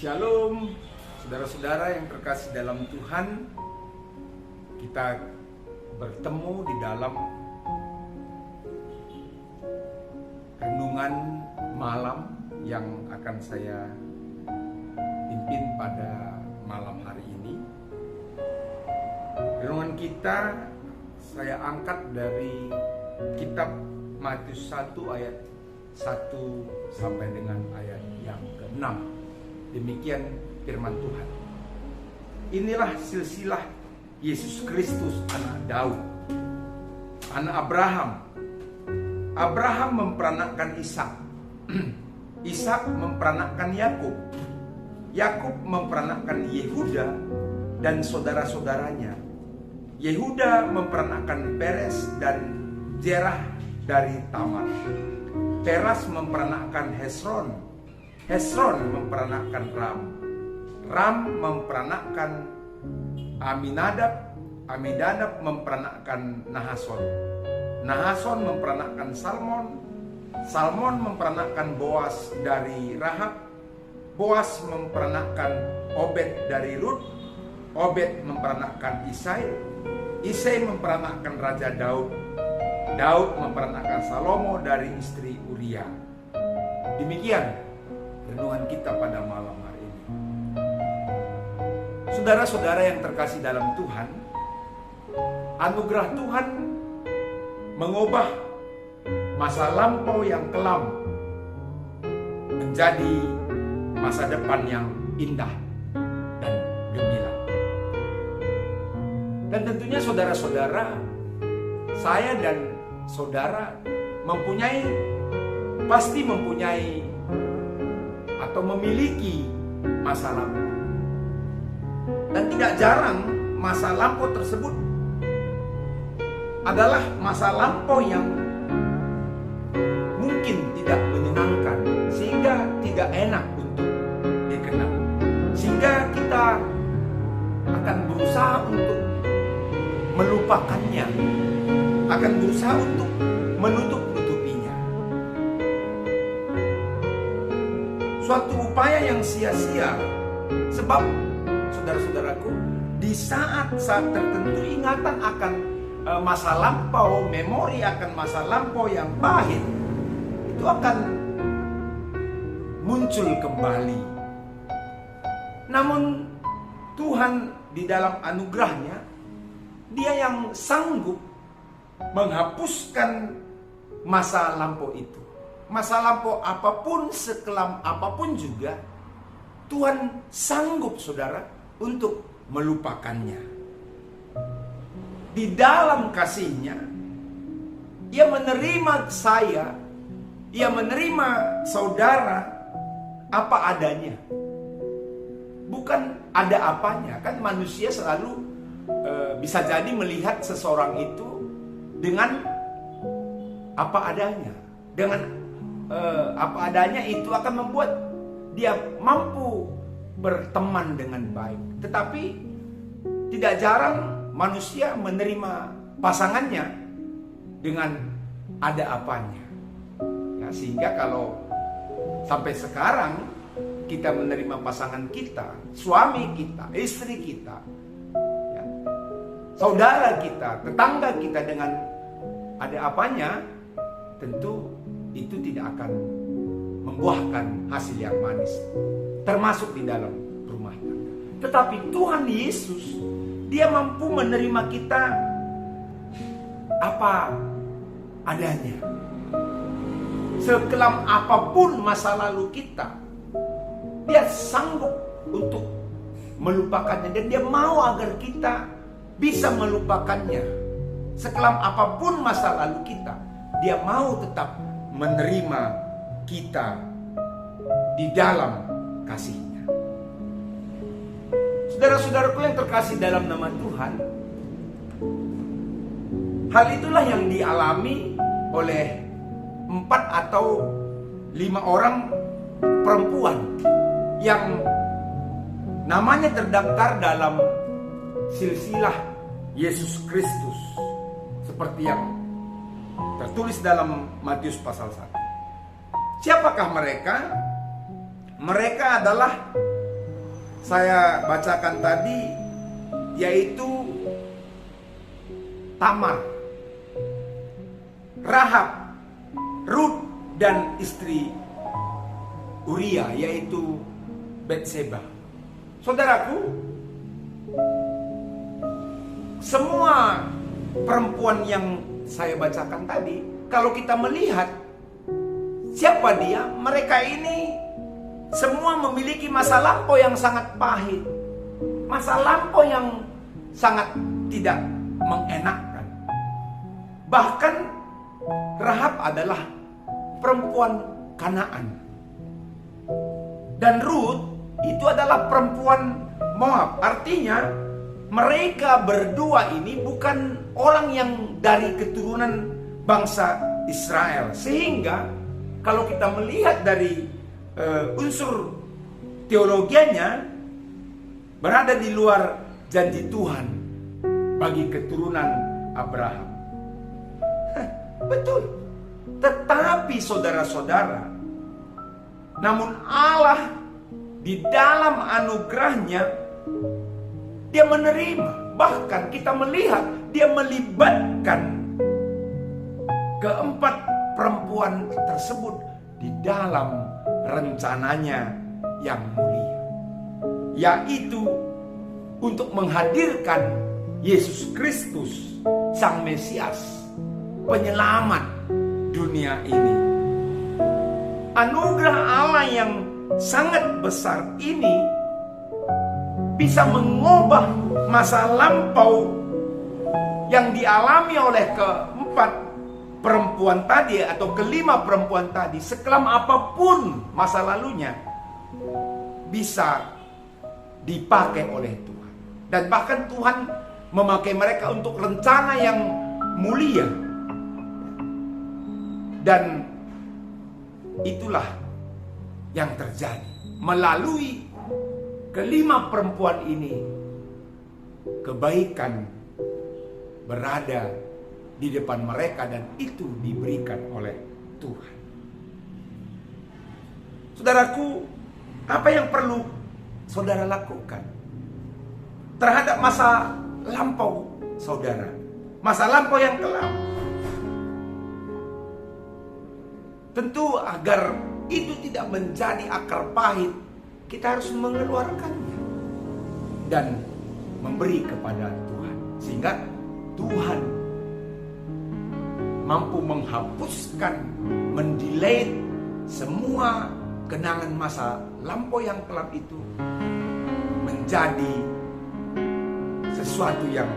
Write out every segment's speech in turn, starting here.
Shalom, saudara-saudara yang terkasih dalam Tuhan. Kita bertemu di dalam renungan malam yang akan saya pimpin pada malam hari ini. Renungan kita saya angkat dari kitab Matius 1 ayat 1 sampai dengan ayat yang ke-6. Demikian firman Tuhan. Inilah silsilah Yesus Kristus, anak Daud, anak Abraham. Abraham memperanakkan Ishak. Ishak memperanakkan Yakub. Yakub memperanakkan Yehuda dan saudara-saudaranya. Yehuda memperanakkan Peres dan Zerah dari Tamar. Peres memperanakkan Hesron. Hesron memperanakkan Ram. Ram memperanakkan Aminadab. Aminadab memperanakkan Nahason. Nahason memperanakkan Salmon. Salmon memperanakkan Boas dari Rahab. Boas memperanakkan Obed dari Rut. Obed memperanakkan Isai. Isai memperanakkan Raja Daud. Daud memperanakkan Salomo dari istri Uria. Demikian renungan kita pada malam hari ini. Saudara-saudara yang terkasih dalam Tuhan, anugerah Tuhan mengubah masa lampau yang kelam menjadi masa depan yang indah dan gemilang. Dan tentunya saudara-saudara, saya dan saudara pasti mempunyai atau memiliki masa lampau. Dan tidak jarang masa lampau tersebut adalah masa lampau yang mungkin tidak menyenangkan, sehingga tidak enak untuk dikenang. Sehingga kita akan berusaha untuk melupakannya, akan berusaha untuk menutup-nutupinya. Suatu upaya yang sia-sia, sebab saudara-saudaraku, di saat-saat tertentu ingatan akan masa lampau, memori akan masa lampau yang pahit itu akan muncul kembali. Namun Tuhan di dalam anugerahnya, Dia yang sanggup menghapuskan masa lampau itu. Masa lampau apapun, sekelam apapun juga, Tuhan sanggup, saudara, untuk melupakannya. Di dalam kasih-Nya, Ia menerima saya, Ia menerima saudara apa adanya. Bukan ada apanya. Kan manusia selalu bisa jadi melihat seseorang itu dengan apa adanya. Dengan apa adanya itu akan membuat dia mampu berteman dengan baik. Tetapi tidak jarang manusia menerima pasangannya dengan ada apanya. Ya, sehingga kalau sampai sekarang kita menerima pasangan kita, suami kita, istri kita, ya, saudara kita, tetangga kita dengan ada apanya, tentu itu tidak akan membuahkan hasil yang manis, termasuk di dalam rumah tangga. Tetapi Tuhan Yesus, Dia mampu menerima kita apa adanya. Sekelam apapun masa lalu kita, Dia sanggup untuk melupakannya, dan Dia mau agar kita bisa melupakannya. Sekelam apapun masa lalu kita, Dia mau tetap menerima kita di dalam kasih-Nya. Saudara-saudaraku yang terkasih dalam nama Tuhan, hal itulah yang dialami oleh 4 atau 5 orang perempuan yang namanya terdaftar dalam silsilah Yesus Kristus, seperti yang tertulis dalam Matius pasal 1. Siapakah mereka? Mereka adalah saya bacakan tadi, yaitu Tamar, Rahab, Rut, dan istri Uria, yaitu Betseba. Saudaraku, semua perempuan yang saya bacakan tadi, kalau kita melihat siapa dia, mereka ini semua memiliki masa lampau yang sangat pahit, masa lampau yang sangat tidak mengenakkan. Bahkan Rahab adalah perempuan Kanaan, dan Rut itu adalah perempuan Moab. Artinya mereka berdua ini bukan orang yang dari keturunan bangsa Israel. Sehingga kalau kita melihat dari unsur teologianya, berada di luar janji Tuhan bagi keturunan Abraham. Betul. Tetapi saudara-saudara, namun Allah di dalam anugerahnya, dia menerima. Bahkan kita melihat dia melibatkan keempat perempuan tersebut di dalam rencananya yang mulia, yaitu untuk menghadirkan Yesus Kristus, Sang Mesias, penyelamat dunia ini. Anugerah Allah yang sangat besar ini bisa mengubah masa lampau yang dialami oleh keempat perempuan tadi atau kelima perempuan tadi. Sekelam apapun masa lalunya, bisa dipakai oleh Tuhan. Dan bahkan Tuhan memakai mereka untuk rencana yang mulia. Dan itulah yang terjadi. Melalui kelima perempuan ini, kebaikan berada di depan mereka, dan itu diberikan oleh Tuhan. Saudaraku, apa yang perlu saudara lakukan terhadap masa lampau saudara, masa lampau yang kelam? Tentu agar itu tidak menjadi akar pahit, kita harus mengeluarkannya dan memberi kepada Tuhan, sehingga Tuhan mampu menghapuskan, mendelete semua kenangan masa lampau yang kelam itu menjadi sesuatu yang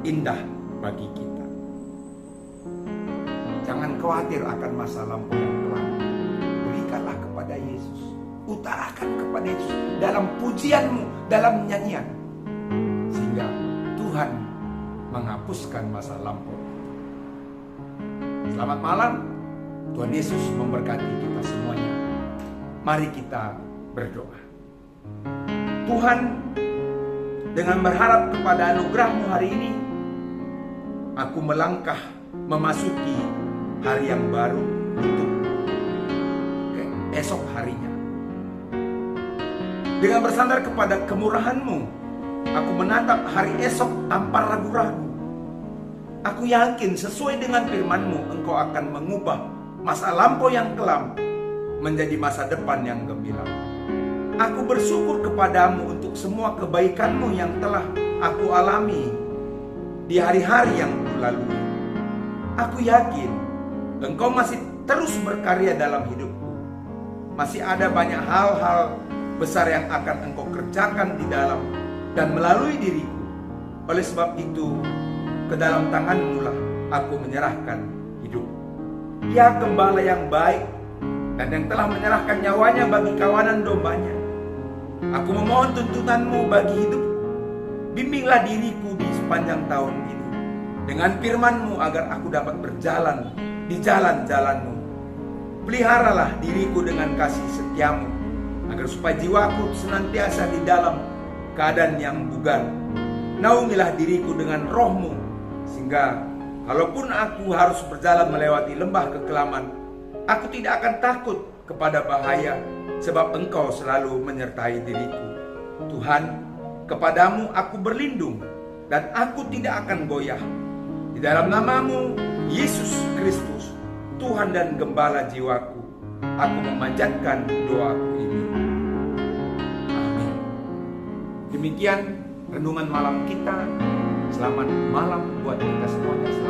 indah bagi kita. Jangan khawatir akan masa lampau yang kelam. Berikanlah kepada Yesus. Utarakan kepada Yesus dalam pujianmu, dalam nyanyian, sehingga Tuhan menghapuskan masa lampau. Selamat malam. Tuhan Yesus memberkati kita semuanya. Mari kita berdoa. Tuhan, dengan berharap kepada anugerah-Mu hari ini, aku melangkah memasuki hari yang baru untuk esok harinya. Dengan bersandar kepada kemurahan-Mu, aku menatap hari esok tanpa ragu-ragu. Aku yakin sesuai dengan firman-Mu, Engkau akan mengubah masa lampau yang kelam menjadi masa depan yang gemilang. Aku bersyukur kepadamu untuk semua kebaikan-Mu yang telah aku alami di hari-hari yang lalui. Aku yakin Engkau masih terus berkarya dalam hidupku. Masih ada banyak hal-hal besar yang akan Engkau kerjakan di dalam dan melalui diriku. Oleh sebab itu, ke dalam tangan-Mu lah aku menyerahkan hidup. Ya gembala yang baik dan yang telah menyerahkan nyawanya bagi kawanan dombanya, aku memohon tuntunan-Mu bagi hidupku. Bimbinglah diriku di sepanjang tahun ini dengan firman-Mu agar aku dapat berjalan di jalan-jalan-Mu. Peliharalah diriku dengan kasih setia-Mu agar supaya jiwaku senantiasa di dalam keadaan yang bugar. Naungilah diriku dengan Roh-Mu, sehingga kalaupun aku harus berjalan melewati lembah kekelaman, aku tidak akan takut kepada bahaya, sebab Engkau selalu menyertai diriku. Tuhan, kepadamu aku berlindung dan aku tidak akan goyah. Di dalam namamu, Yesus Kristus, Tuhan dan Gembala jiwaku, aku memanjatkan doaku ini. Amin. Demikian renungan malam kita. Selamat malam buat kita semuanya.